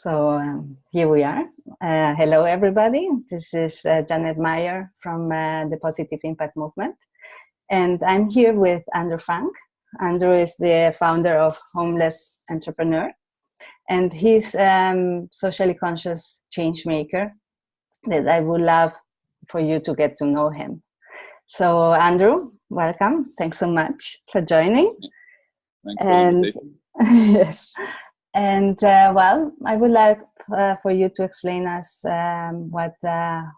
Here we are. Hello, everybody. This is Janet Meyer from the Positive Impact Movement. And I'm here with Andrew Funk. Andrew is the founder of Homeless Entrepreneur. And he's socially conscious change maker that I would love for you to get to know him. So Andrew, welcome. Thanks so much for joining. Thanks for the invitation. Yes. And well, I would like for you to explain us what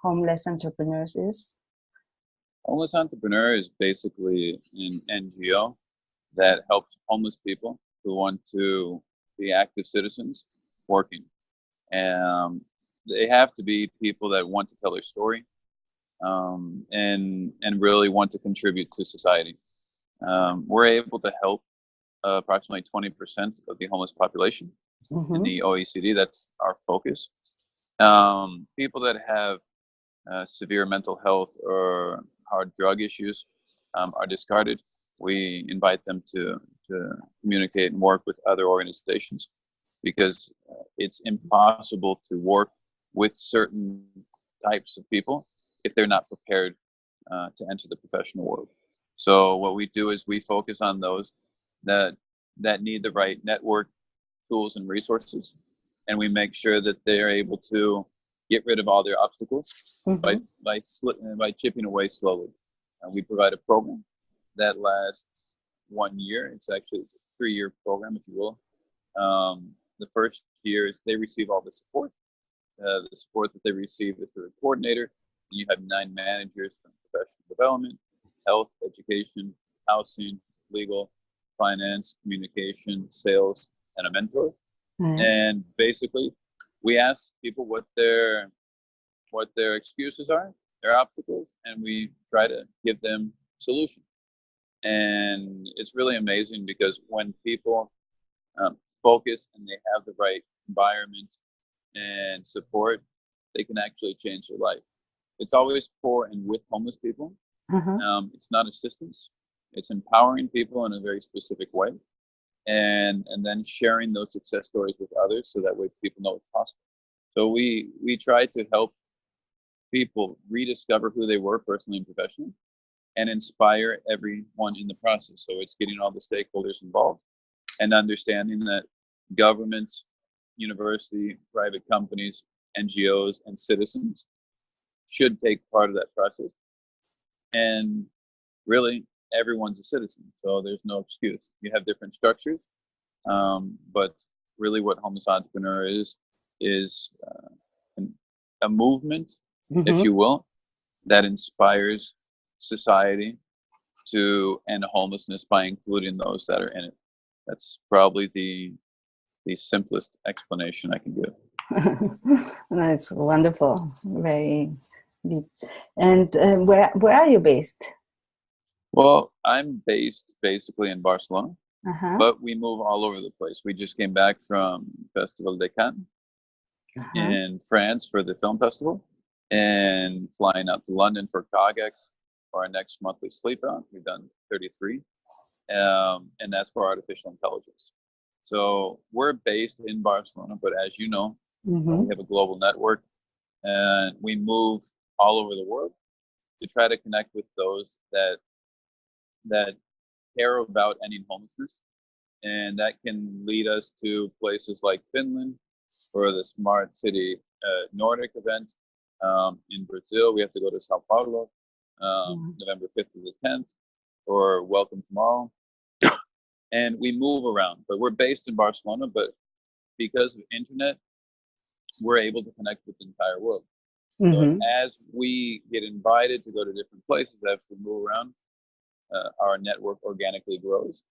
Homeless Entrepreneurs is. Homeless Entrepreneur is basically an NGO that helps homeless people who want to be active citizens working. And they have to be people that want to tell their story and really want to contribute to society. We're able to help approximately 20% of the homeless population in the OECD. That's our focus. People that have severe mental health or hard drug issues are discarded. We invite them to communicate and work with other organizations because it's impossible to work with certain types of people if they're not prepared to enter the professional world. So what we do is we focus on those that need the right network, tools, and resources, and we make sure that they're able to get rid of all their obstacles by chipping away slowly. And we provide a program that lasts 1 year. It's a 3-year program, if you will. The first year is they receive all the support. The support that they receive is through a coordinator. You have 9 managers from professional development, health, education, housing, legal, finance, communication, sales, and a mentor. And basically, we ask people what their excuses are, their obstacles, and we try to give them solutions. And it's really amazing because when people focus and they have the right environment and support, they can actually change their life. It's always for and with homeless people. It's not assistance. It's empowering people in a very specific way, and then sharing those success stories with others so that way people know it's possible. So we try to help people rediscover who they were personally and professionally and inspire everyone in the process. So it's getting all the stakeholders involved and understanding that governments, university, private companies, NGOs, and citizens should take part of that process. And really, everyone's a citizen, so there's no excuse. You have different structures, but really what Homeless Entrepreneur is a movement, if you will, that inspires society to end homelessness by including those that are in it. That's probably the simplest explanation I can give. That's wonderful, very deep. And where are you based? Well, I'm based basically in Barcelona, but we move all over the place. We just came back from Festival de Cannes in France for the film festival, and flying out to London for COGX for our next monthly sleep out. We've done 33, and that's for artificial intelligence. So we're based in Barcelona, but as you know, we have a global network, and we move all over the world to try to connect with those that care about ending homelessness, and that can lead us to places like Finland for the Smart City Nordic event. In Brazil, we have to go to Sao Paulo, November 5th to the 10th, for Welcome Tomorrow. And we move around, but we're based in Barcelona, but because of internet, we're able to connect with the entire world. So as we get invited to go to different places, as we move around, our network organically grows.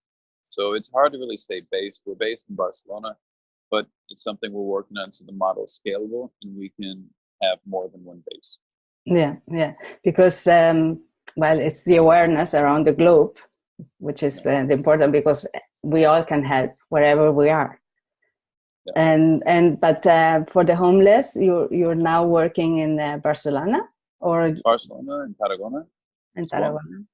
So it's hard to really stay based. We're based in Barcelona, but it's something we're working on so the model is scalable and we can have more than one base. Yeah, because well, it's the awareness around the globe, which is important, because we all can help wherever we are. But for the homeless, you're now working in Barcelona, or Barcelona and Tarragona. In Tarragona.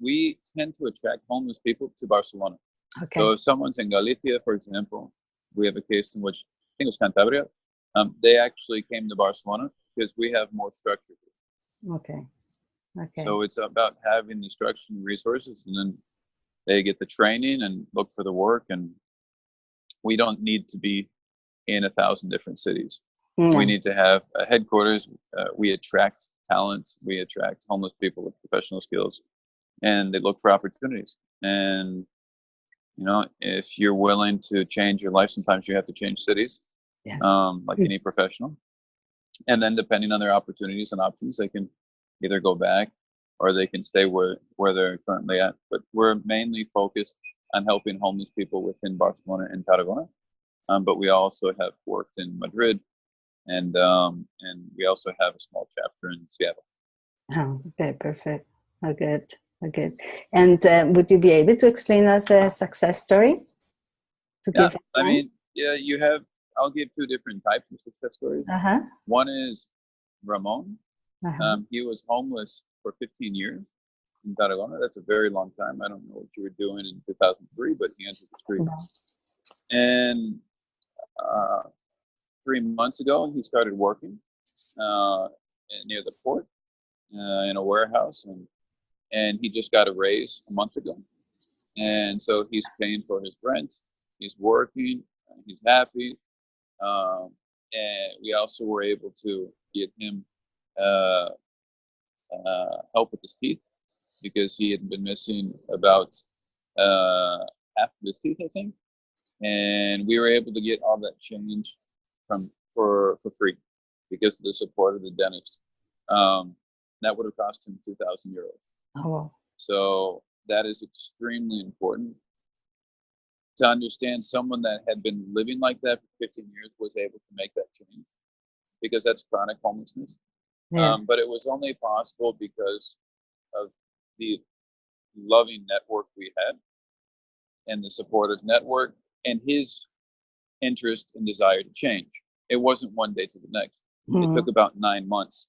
We tend to attract homeless people to Barcelona. Okay. So if someone's in Galicia, for example, we have a case in which think it was Cantabria. They actually came to Barcelona because we have more structure. Okay. Okay. So it's about having the structure and resources, and then they get the training and look for the work. And we don't need to be in 1,000 different cities. We need to have a headquarters. We attract talent. We attract homeless people with professional skills, and they look for opportunities. And you know, if you're willing to change your life, sometimes you have to change cities, Yes. like any professional. And then depending on their opportunities and options, they can either go back or they can stay where they're currently at. But we're mainly focused on helping homeless people within Barcelona and Tarragona. But we also have worked in Madrid, and we also have a small chapter in Seattle. Oh, okay, perfect. Oh, good. Oh, good. And would you be able to explain us a success story? Yeah, I mean, yeah, you have. I'll give two different types of success stories. Uh-huh. One is Ramon. Uh-huh. He was homeless for 15 years in Tarragona. That's a very long time. I don't know what you were doing in 2003, but he entered the street. No. And 3 months ago, he started working near the port in a warehouse, and he just got a raise a month ago. And so he's paying for his rent. He's working. He's happy. And we also were able to get him help with his teeth, because he had been missing about half of his teeth, I think. And we were able to get all that changed for free because of the support of the dentist. That would have cost him 2,000 euros. Oh, wow. So that is extremely important to understand. Someone that had been living like that for 15 years was able to make that change, because that's chronic homelessness. Yes. But it was only possible because of the loving network we had, and the supportive network, and his interest and desire to change. It wasn't one day to the next. It took about 9 months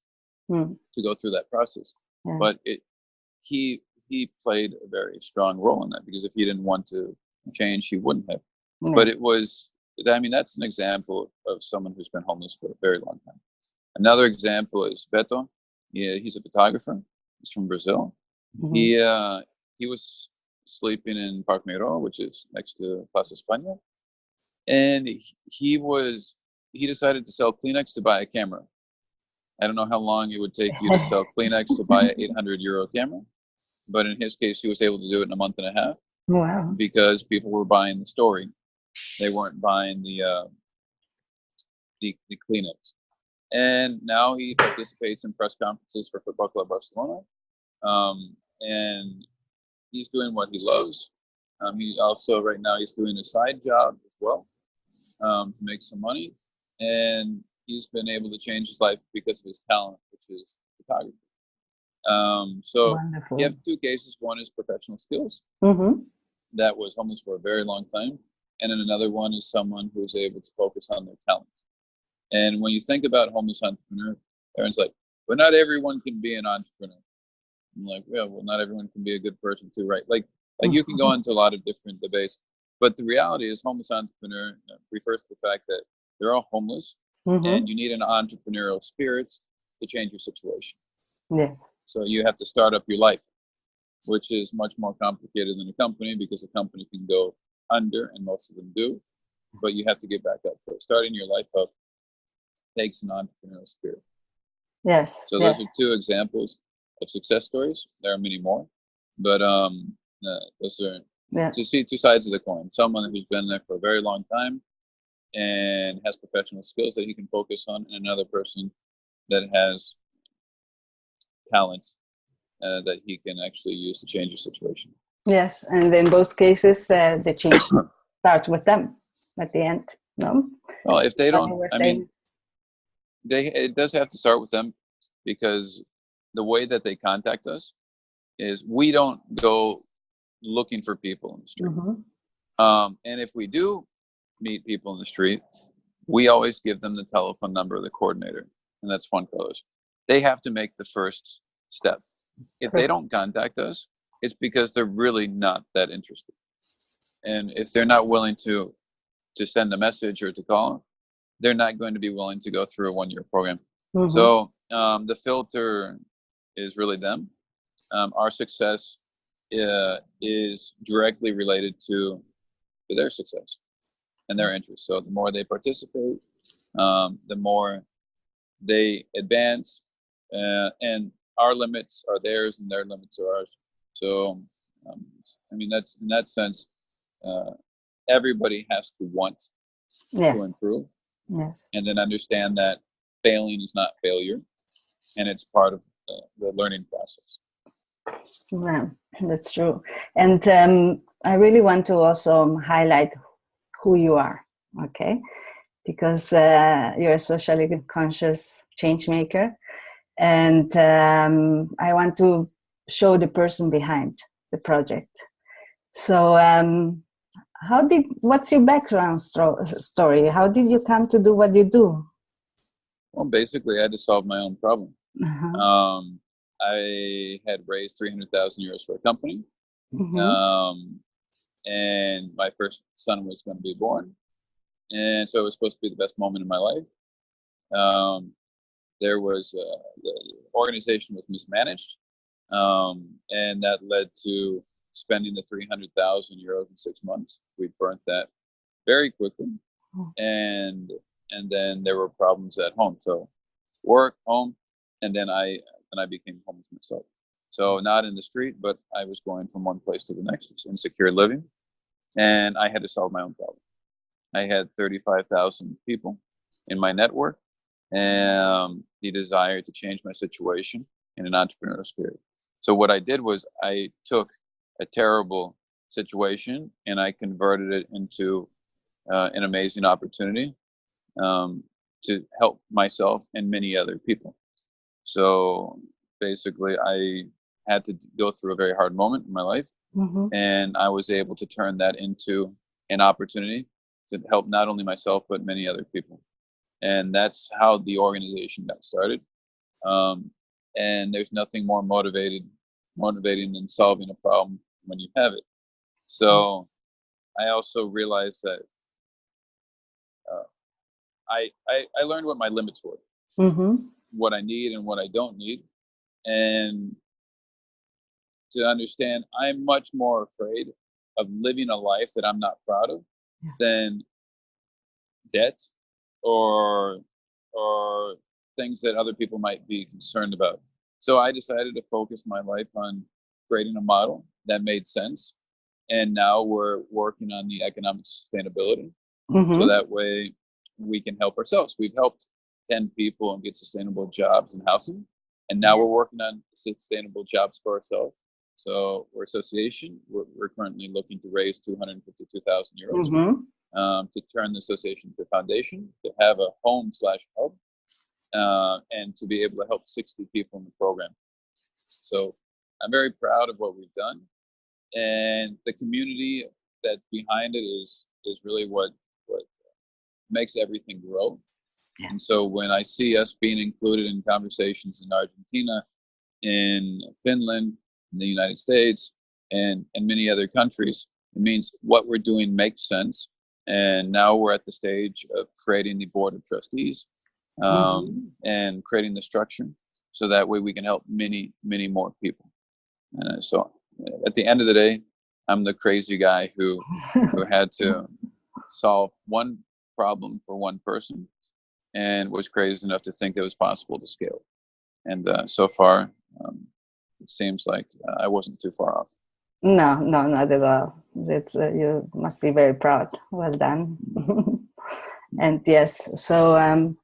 to go through that process. Yeah. But he played a very strong role in that, because if he didn't want to change, he wouldn't have. Yeah. But it was, I mean, that's an example of someone who's been homeless for a very long time. Another example is Beto. He's a photographer. He's from Brazil. Mm-hmm. He was sleeping in Parque Meiró, which is next to Plaza España. And he decided to sell Kleenex to buy a camera. I don't know how long it would take you to sell Kleenex to buy an 800 euro camera, but in his case, he was able to do it in a month and a half. Wow! Because people were buying the story, they weren't buying the Kleenex. And now he participates in press conferences for Football Club Barcelona, and he's doing what he loves. He also, right now, he's doing a side job as well to make some money, and he's been able to change his life because of his talent, which is photography. So Wonderful. You have two cases. One is professional skills. Mm-hmm. That was homeless for a very long time. And then another one is someone who is able to focus on their talents. And when you think about homeless entrepreneur, everyone's like, well, not everyone can be an entrepreneur. I'm like, yeah, well, not everyone can be a good person too, right? Like you can go into a lot of different debates. But the reality is, homeless entrepreneur refers to the fact that they're all homeless, and you need an entrepreneurial spirit to change your situation. Yes. So you have to start up your life, which is much more complicated than a company, because a company can go under, and most of them do, but you have to get back up. So starting your life up takes an entrepreneurial spirit. Yes. So those are two examples of success stories. There are many more, but those are to see two sides of the coin. Someone who's been there for a very long time and has professional skills that he can focus on, and another person that has talents that he can actually use to change your situation. Yes, and in both cases, the change starts with them at the end. No. Well, if they don't, I mean, it does have to start with them, because the way that they contact us is we don't go looking for people in the street. And if we do meet people in the street, we always give them the telephone number of the coordinator, and that's Juan Carlos. They have to make the first step. If they don't contact us, it's because they're really not that interested. And if they're not willing to send a message or to call, they're not going to be willing to go through a 1-year program. Mm-hmm. So the filter is really them. Our success is directly related to their success and their interests. So the more they participate, the more they advance, and our limits are theirs and their limits are ours. So, I mean, that's in that sense, everybody has to want to improve, and then understand that failing is not failure, and it's part of the learning process. Yeah, that's true. And I really want to also highlight who you are, okay? Because you're a socially conscious change maker. And I want to show the person behind the project. So what's your background story? How did you come to do what you do? Well, basically, I had to solve my own problem. Uh-huh. I had raised 300,000 euros for a company, Mm-hmm. and my first son was going to be born, and so it was supposed to be the best moment in my life. There was the organization was mismanaged, and that led to spending the 300,000 euros in 6 months. We burnt that very quickly, and then there were problems at home. So work, home, and then I became homeless myself. So not in the street, but I was going from one place to the next. It's insecure living, and I had to solve my own problem. I had 35,000 people in my network, and the desire to change my situation in an entrepreneurial spirit. So what I did was I took a terrible situation and I converted it into an amazing opportunity to help myself and many other people. So basically, I had to go through a very hard moment in my life, and I was able to turn that into an opportunity to help not only myself but many other people. And that's how the organization got started. And there's nothing more motivating than solving a problem when you have it. So I also realized that I learned what my limits were, what I need and what I don't need, and to understand I'm much more afraid of living a life that I'm not proud of than debt or things that other people might be concerned about. So I decided to focus my life on creating a model that made sense. And now we're working on the economic sustainability. So that way we can help ourselves. We've helped 10 people and get sustainable jobs and housing. And now we're working on sustainable jobs for ourselves. So we're association. We're currently looking to raise 252,000 euros to turn the association to a foundation, to have a home/hub, and to be able to help 60 people in the program. So I'm very proud of what we've done, and the community that's behind it is really what makes everything grow. Yeah. And so when I see us being included in conversations in Argentina, in Finland, in the United States, and many other countries, it means what we're doing makes sense. And now we're at the stage of creating the board of trustees and creating the structure, so that way we can help many, many more people. So at the end of the day, I'm the crazy guy who had to solve one problem for one person and was crazy enough to think that it was possible to scale. And so far, it seems like I wasn't too far off. No, not at all. It's you must be very proud. Well done. And yes, so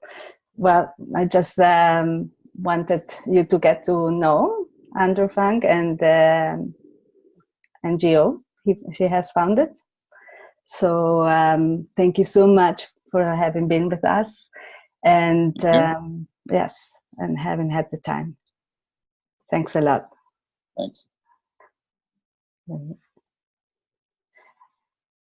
well, I just wanted you to get to know Andrew Funk and NGO she has founded. So thank you so much for having been with us, and yes, and having had the time. Thanks a lot. Thanks.